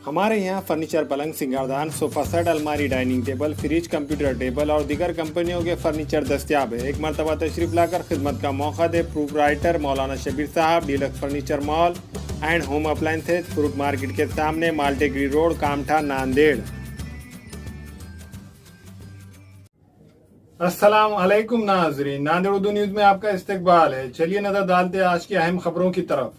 हमारे यहाँ फर्नीचर, पलंग, सिंगारदान, सोफा सेट, अलमारी, dining table, fridge, computer table और दीगर कंपनियों के फर्नीचर दस्तियाब है। एक मरतबा तशरीफ लाकर खिदमत का मौका दे। Proprietor Maulana Shabir Sahab, deluxe furniture mall and home appliances, fruit market के सामने, माल्टेगिरी रोड, कामठा, नांदेड़। अस्सलाम वालेकुम नाज़रीन, नांदेड़ उर्दू न्यूज़ में आपका इस्तकबाल है। चलिए नजर डालते हैं आज की अहम खबरों की तरफ।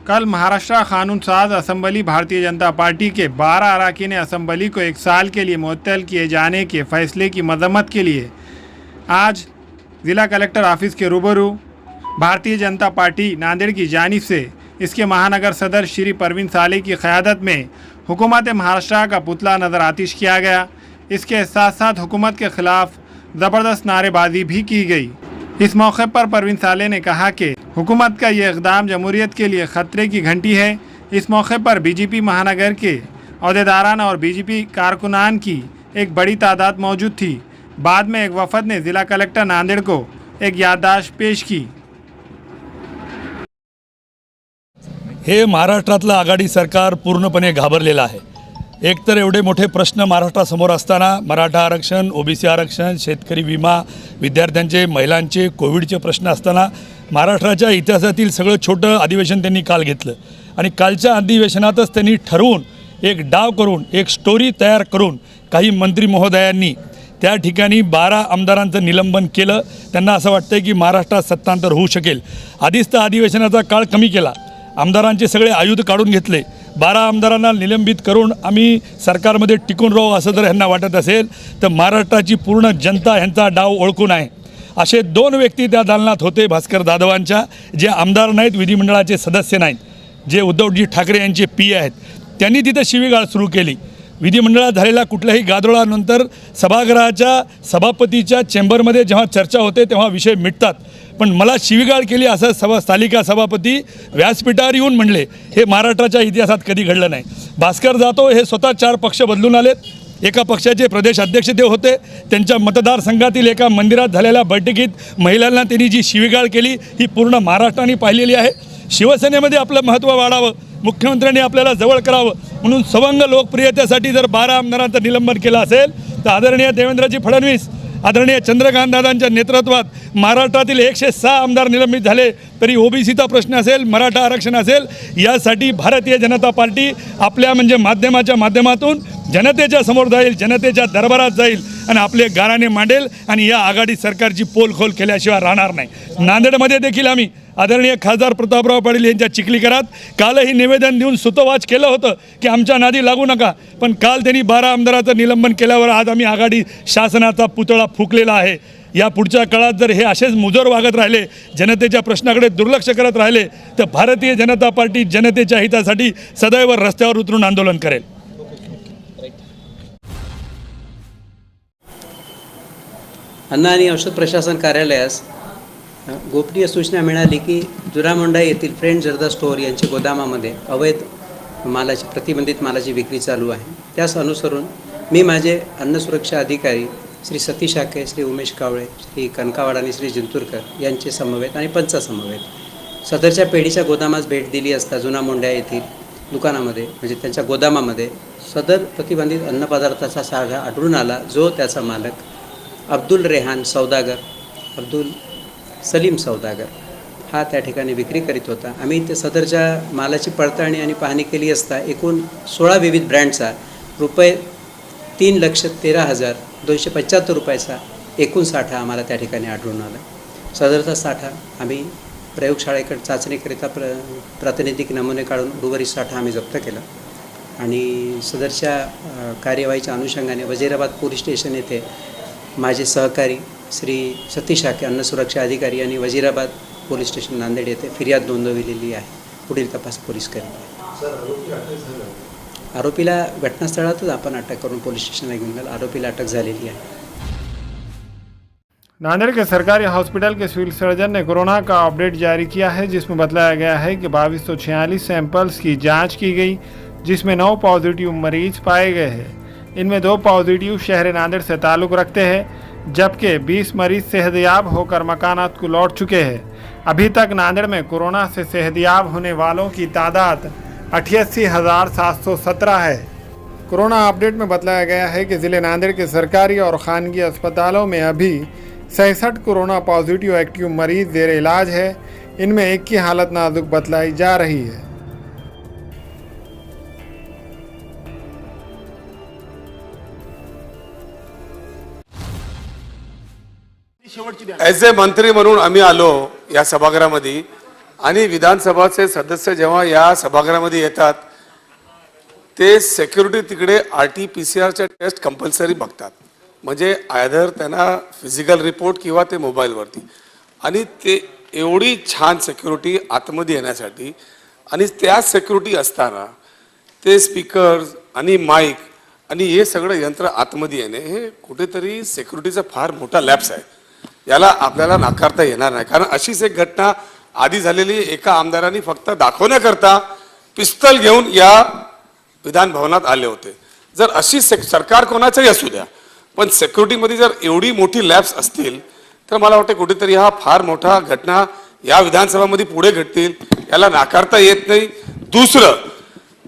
कल महाराष्ट्र कानून साज असम्बली भारतीय जनता पार्टी के 12 अरकान असम्बली को 1 साल के लिए मुअत्तल किए जाने के फैसले की मजम्मत के लिए आज ज़िला कलेक्टर ऑफिस के रूबरू भारतीय जनता पार्टी नांदेड़ की जानिब से इसके महानगर सदर श्री परवीन साले की क़यादत में हुकूमत महाराष्ट्र का पुतला नज़र आतिश किया गया। इसके साथ साथ हुकूमत के ख़िलाफ़ ज़बरदस्त नारेबाजी भी की गई। इस मौके पर परवीन साले ने कहा कि हुकूमत का ये इक़दाम जमहूरियत के लिए ख़तरे की घंटी है। इस मौके पर बीजेपी महानगर के अहदेदारान और बीजेपी कारकुनान की एक बड़ी तादाद मौजूद थी। बाद में एक वफद ने ज़िला कलेक्टर नांदेड़ को एक याददाश्त पेश की। हे महाराष्ट्रातलं आघाडी सरकार पूर्णपणे घाबरलेलं आहे। एकतर एवढे मोठे प्रश्न महाराष्ट्रासमोर असताना मराठा आरक्षण, ओबीसी आरक्षण, शेतकरी विमा, विद्यार्थ्यांचे, महिलांचे, कोविडचे प्रश्न असताना महाराष्ट्राच्या इतिहासातील सगळं छोटं अधिवेशन त्यांनी काल घेतलं आणि कालच्या अधिवेशनातच त्यांनी ठरवून एक डाव करून एक स्टोरी तयार करून काही मंत्री महोदयांनी त्या ठिकाणी 12 आमदारांचं निलंबन केलं। त्यांना असं वाटतं की महाराष्ट्रात सत्तांतर होऊ शकेल। आधीच तर अधिवेशनाचा काळ कमी केला, आमदारांचे सगळे आयुध काढून घेतले, 12 आमदारांना निलंबित करून आम्ही सरकारमध्ये टिकून राहू असं जर ह्यांना वाटत असेल तर महाराष्ट्राची पूर्ण जनता ह्यांचा डाव ओळखून आहे। असे 2 व्यक्ती त्या दालनात होते भास्कर जाधवांच्या, जे आमदार नाहीत, विधिमंडळाचे सदस्य नाहीत, जे उद्धवजी ठाकरे यांचे पी आहेत। त्यांनी तिथे शिवीगाळ सुरू केली। विधिमंडळात झालेल्या कुठल्याही गादोळानंतर सभागृहाच्या सभापतीच्या चेंबरमध्ये जेव्हा चर्चा होते तेव्हा विषय मिटतात, पण मला शिवीगाळ केली असं तालिका सभापती व्यासपीठावर येऊन म्हणले, हे महाराष्ट्राच्या इतिहासात कधी घडलं नाही। भास्कर जाधव हे स्वतः 4 पक्ष बदलून आलेत। एका पक्षाचे प्रदेश अध्यक्ष ते होते, त्यांच्या मतदारसंघातील एका मंदिरात झालेल्या बैठकीत महिलांना त्यांनी जी शिवीगाळ केली ही पूर्ण महाराष्ट्राने पाहिलेली आहे। शिवसेनेमध्ये आपलं महत्त्व वाढावं, मुख्यमंत्र्यांनी आपल्याला जवळ करावं म्हणून सवंग लोकप्रियतेसाठी जर 12 आमदारांचं निलंबन केलं असेल तर आदरणीय देवेंद्रजी फडणवीस, आदरणीय चंद्रकांत दादांच्या नेतृत्वात महाराष्ट्रातील 106 आमदार निलंबित झाले, तरी ओबीसीचा प्रश्न असेल, मराठा आरक्षण असेल, यासाठी भारतीय जनता पार्टी आपल्या माध्यमाच्या माध्यमातून जनतेच्या समोर जाईल, जनतेच्या दरबारात जाईल आणि आपले गाराणे मांडेल आणि या आघाडी सरकारची पोलखोल केल्याशिवाय राहणार नाही। नांदेडमध्ये देखील आम्ही आदरणीय खासदार प्रतापराव पाटील यांच्या चिखलीकरात कालही निवेदन देऊन सुतोवाच केलं होतं की आमच्या नादी लागू नका, पण काल त्यांनी 12 आमदाराचं निलंबन केल्यावर आज आम्ही आघाडी शासनाचा पुतळा फुकलेला आहे। या पुढच्या काळात जर हे असेच मुजोर वागत राहिले, जनतेच्या प्रश्नाकडे दुर्लक्ष करत राहिले तर भारतीय जनता पार्टी जनतेच्या हितासाठी सदैव रस्त्यावर उतरून आंदोलन करेल। अन्न आणि औषध प्रशासन कार्यालयास गोपनीय सूचना मिळाली की जुरामोंडा येथील फ्रेंड जर्दा स्टोअर यांच्या गोदामामध्ये अवैध प्रतिबंधित मालाची विक्री चालू आहे। त्यास अनुसरून मी माझे अन्न सुरक्षा अधिकारी श्री सतीश हाके, श्री उमेश कावळे, श्री कनकावाड आणि श्री जिंतूरकर यांचे समवेत आणि पंचासमवेत सदरच्या पेढीच्या गोदामास भेट दिली असता जुनामोंडा येथील दुकानामध्ये त्यांच्या गोदामामध्ये सदर प्रतिबंधित अन्नपदार्थाचा साठा आढळून आला, जो त्याचा मालक अब्दुल रेहान सौदागर, अब्दुल सलीम सौदागर हा त्या ठिकाणी विक्री करीत होता। आम्ही ते सदरच्या मालाची पडताळणी आणि पाहणी केली असता एकूण 16 विविध ब्रँडचा ₹3,13,275 रुपयाचा एकूण साठा आम्हाला त्या ठिकाणी आढळून आला। सदरचा साठा आम्ही प्रयोगशाळेकडे चाचणीकरिता प्रातिनिधिक नमुने काढून उर्वरित साठा आम्ही जप्त केला आणि सदरच्या कार्यवाहीच्या अनुषंगाने वजीराबाद पोलीस स्टेशन येथे माझे सहकारी श्री सतीश हाके अन्न सुरक्षा अधिकारी यांनी वजीराबाद पोलीस स्टेशन नांदेड येथे फिर्याद नोंदवलेली आहे। पुढील तपास पोलीस करीत आहेत। आरोपीला घटनास्थळातच आपण अटक करून पोलीस स्टेशनला घेऊन गेलो। आरोपीला अटक झालेली आहे। नांदेड़ के सरकारी हॉस्पिटल के सिविल सर्जन ने कोरोना का अपडेट जारी किया है, जिसमें बताया गया है कि 2246 सैंपल्स की जांच की गई, जिसमें 9 पॉजिटिव मरीज पाए गए हैं। इनमें 2 पॉजिटिव शहर नांदेड़ से ताल्लुक़ रखते हैं, जबकि 20 मरीज सेहतयाब होकर मकानात को लौट चुके हैं। अभी तक नांदेड़ में कोरोना से सेहतयाब होने वालों की तादाद 88,717 है। कोरोना अपडेट में बताया गया है कि ज़िले नांदेड़ के सरकारी और खानगी अस्पतालों में अभी 66 कोरोना पॉजिटिव एक्टिव मरीज जेर इलाज है। इनमें एक की हालत नाजुक बतलाई जा रही है। ॲज ए मंत्री म्हणून आम्ही आलो या सभागृहामध्ये आणि विधानसभाचे सदस्य जेव्हा या सभागृहामध्ये येतात ते सिक्युरिटी तिकडे RT-PCR टेस्ट कंपल्सरी बघतात, म्हणजे आयदर त्यांना फिजिकल रिपोर्ट किंवा ते मोबाईलवरती, आणि ते एवढी छान सिक्युरिटी आतमध्ये येण्यासाठी आणि त्या सिक्युरिटी असताना ते स्पीकर्स आणि माईक आणि हे सगळं यंत्र आतमध्ये येणे हे कुठेतरी सिक्युरिटीचा फार मोठा लॅप्स आहे. याला आपल्याला नाकारता येणार नाही, कारण अशीच एक घटना आधी झालेली. एका आमदारांनी फक्त दाखवण्याकरता पिस्तल घेऊन या विधान भवनात आले होते. जर अशी सरकार कोणाचंही असू द्या, पण सिक्युरिटीमध्ये जर एवढी मोठी लॅब्स असतील तर मला वाटतं कुठेतरी हा फार मोठा घटना या विधानसभामध्ये पुढे घडतील, याला नाकारता येत नाही. दुसरं,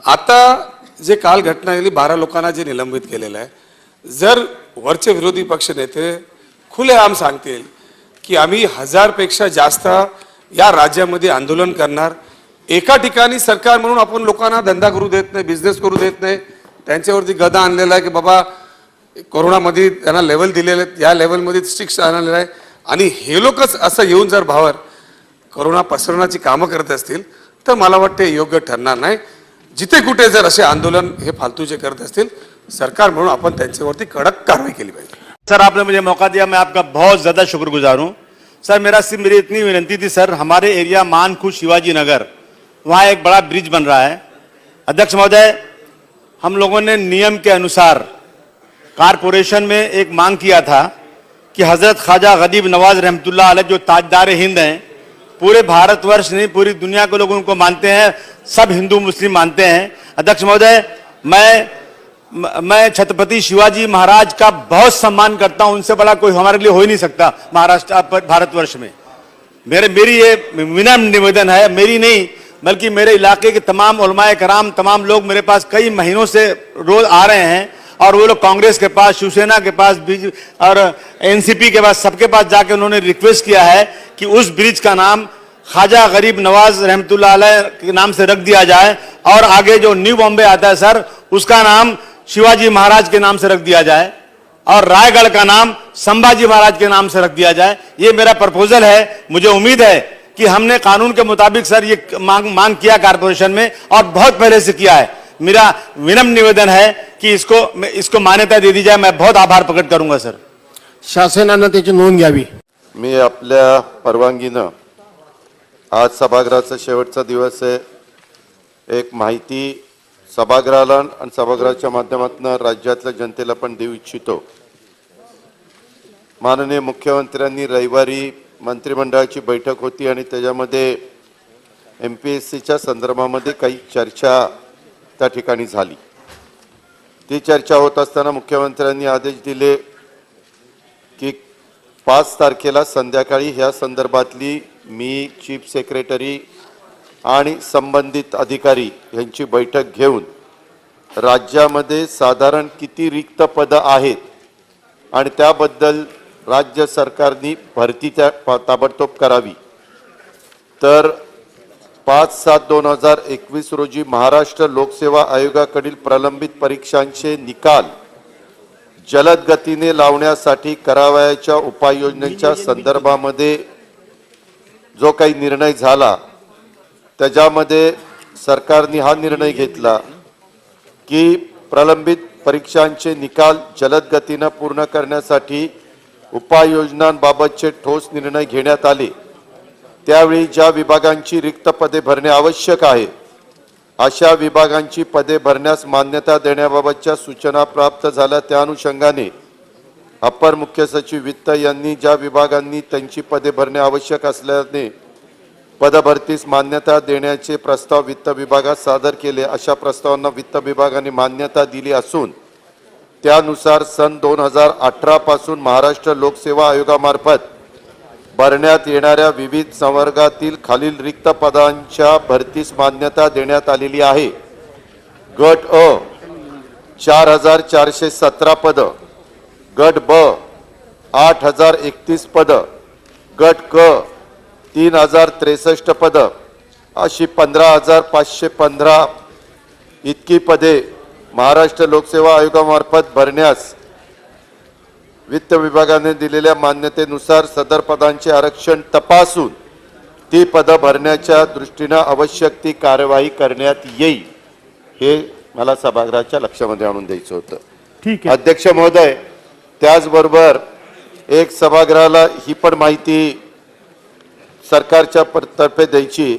आता जे काल घटना झाली 12 लोकांना जे निलंबित केलेलं आहे, जर वरचे विरोधी पक्ष नेते खुलेआम सांगतील की आम्ही 1000 पेक्षा जास्त या राज्यामध्ये आंदोलन करणार, एका ठिकाणी सरकार म्हणून आपण लोकांना धंदा करू देत नाही, बिझनेस करू देत नाही, त्यांच्यावरती गदा आणलेला आहे की बाबा कोरोनामध्ये त्यांना लेवल दिलेले आहेत, या लेवलमध्ये स्ट्रिक्ट आणलेलं आहे, आणि हे लोकच असं येऊन जर भावर कोरोना पसरवण्याची कामं करत असतील तर मला वाटते योग्य ठरणार नाही. जिथे कुठे जर असे आंदोलन हे फालतूचे करत असतील, सरकार म्हणून आपण त्यांच्यावरती कडक कारवाई केली पाहिजे. सर, आपने मुझे मौका दिया, मैं आपका बहुत ज़्यादा शुक्रगुजार हूँ. सर, मेरी इतनी विनती थी सर, हमारे एरिया मानखुश शिवाजी नगर, वहाँ एक बड़ा ब्रिज बन रहा है. अध्यक्ष महोदय, हम लोगों ने नियम के अनुसार कारपोरेशन में एक मांग किया था कि हज़रत ख्वाजा गरीब नवाज रहमतुल्लाह अलैह जो ताजदार हिंद हैं, पूरे भारतवर्ष नहीं पूरी दुनिया के लोग उनको मानते हैं, सब हिंदू मुस्लिम मानते हैं. अध्यक्ष महोदय, मैं छत्रपति शिवाजी महाराज का बहुत सम्मान करता हूं, उनसे बड़ा कोई हमारे लिए हो ही नहीं सकता महाराष्ट्र भारतवर्ष में. मेरी ये विनम्र निवेदन है, मेरी नहीं बल्कि मेरे इलाके के तमाम उलमाए कराम, तमाम लोग मेरे पास कई महीनों से रोज आ रहे हैं, और वो लोग कांग्रेस के पास, शिवसेना के पास, और NCP के पास, सबके पास जाके उन्होंने रिक्वेस्ट किया है कि उस ब्रिज का नाम ख्वाजा गरीब नवाज रहमतुल्लाह अलैह के नाम से रख दिया जाए, और आगे जो न्यू बॉम्बे आता है सर, उसका नाम शिवाजी महाराज के नाम से रख दिया जाए, और रायगढ़ का नाम संभाजी महाराज के नाम से रख दिया जाए. ये मेरा प्रपोजल है. मुझे उम्मीद है कि हमने कानून के मुताबिक सर ये मांग किया कारपोरेशन में, और बहुत पहले से किया है. मेरा विनम्र निवेदन है कि इसको मान्यता दे दी जाए. मैं बहुत आभार प्रकट करूंगा सर. शासनानं त्याची नोंद घ्यावी. मी आपल्या परवानगीनं आज सभागृहाचा शेवटचा दिवस आहे. एक माहिती सभागृहाला आणि सभागृहाच्या माध्यमातून राज्यातल्या जनतेला पण देऊ इच्छितो. माननीय मुख्यमंत्र्यांनी रविवारी मंत्रिमंडळाची बैठक होती आणि त्याच्यामध्ये MPSCच्या संदर्भामध्ये काही चर्चा त्या ठिकाणी झाली. ती चर्चा होत असताना मुख्यमंत्र्यांनी आदेश दिले की 5 तारखेला संध्याकाळी ह्या संदर्भातली मी चीफ सेक्रेटरी आणि संबंधित अधिकारी यांची बैठक घेऊन राज्यामध्ये साधारण किती रिक्त पद आहेत आणि त्याबद्दल राज्य सरकारने भरती ताबडतोब करावी. तर 5/7/2021 रोजी महाराष्ट्र लोकसेवा आयोगाकडील प्रलंबित परीक्षांचे निकाल जलद गतीने लावण्यासाठी करावयाच्या उपाययोजनांच्या संदर्भामध्ये जो काही निर्णय झाला त्याच्यामध्ये सरकारने हा निर्णय घेतला की प्रलंबित परीक्षांचे निकाल जलद गतीने पूर्ण करण्यासाठी उपाययोजनांबाबतचे ठोस निर्णय घेण्यात आले. त्यावेळी ज्या विभागांची रिक्त पदे भरणे आवश्यक आहे अशा विभागांची पदे भरण्यास मान्यता देण्याबाबतच्या सूचना प्राप्त झाल्या. त्या अनुषंगाने अपर मुख्य सचिव वित्त यांनी ज्या विभागांनी त्यांची पदे भरणे आवश्यक असल्याने पदभरतीस मान्यता देण्याचे प्रस्ताव वित्त विभागात सादर केले, अशा प्रस्तावांना वित्त विभागाने मान्यता दिली असून त्यानुसार सन 2018 पासून महाराष्ट्र लोकसेवा आयोगामार्फत भरण्यात येणाऱ्या विविध संवर्गातील खालील रिक्त पदांच्या भरतीस मान्यता देण्यात आलेली आहे. गट अ 4417 पद, गट ब 8031 पद, गट क 3063 पद अशी 15515 इतकी पदे महाराष्ट्र लोकसेवा आयोगामार्फत भरण्यास वित्त विभागाने दिलेल्या मान्यतेनुसार सदर पदांचे आरक्षण तपासून ती पद भरण्याच्या दृष्टीने आवश्यक ती कार्यवाही करण्यात येईल, हे मला सभागृहाच्या लक्षामध्ये आणून द्यायचं होतं. ठीक आहे. अध्यक्ष महोदय, त्याचबरोबर एक सभागृहाला ही पण माहिती सरकारच्या तर्फे द्यायची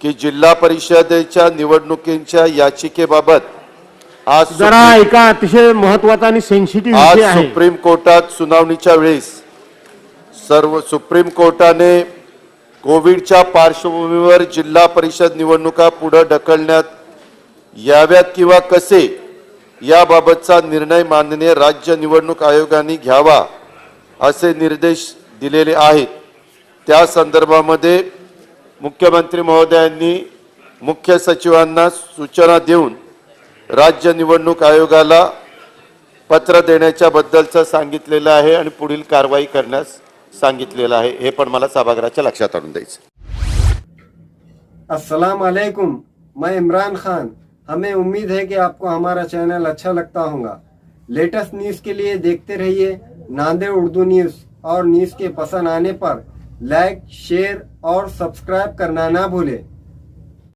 की जिल्हा परिषदेच्या निवडणुकीच्या याचिकेबाबत आज जरा एका अतिशय महत्वाचा आणि सेन्सिटिव्ह आज विषय आहे. सुप्रीम कोर्टात सुनावणीच्या वेळेस सुप्रीम कोर्टाने कोविडच्या पार्श्वभूमीवर जिल्हा परिषद निवडणुका पुढे ढकलण्यात याव्यात किंवा कसे याबाबतचा निर्णय माननीय राज्य निवडणूक आयोगाने घ्यावा असे निर्देश दिलेले आहेत. त्या संदर्भामध्ये मुख्यमंत्री महोदयांनी मुख्य सचिवांना सूचना देऊन राज्य निवडणूक आयोगाला पत्र देण्याच्या बद्दलचं सांगितलेलं आहे आणि पुढील कारवाई करण्यास सांगितलेलं आहे, हे पण मला सभागृहाच्या लक्षात आणून द्यायचं. अस्सलाम वालेकुम, मैं इमरान खान. हमें उम्मीद है कि आपको हमारा चैनल अच्छा लगता होगा. लेटेस्ट न्यूज़ के लिए देखते रहिए नांदेड़ उर्दू न्यूज़, और न्यूज़ के पसंद आने पर लाइक, शेयर और सब्सक्राइब करना ना भूलें.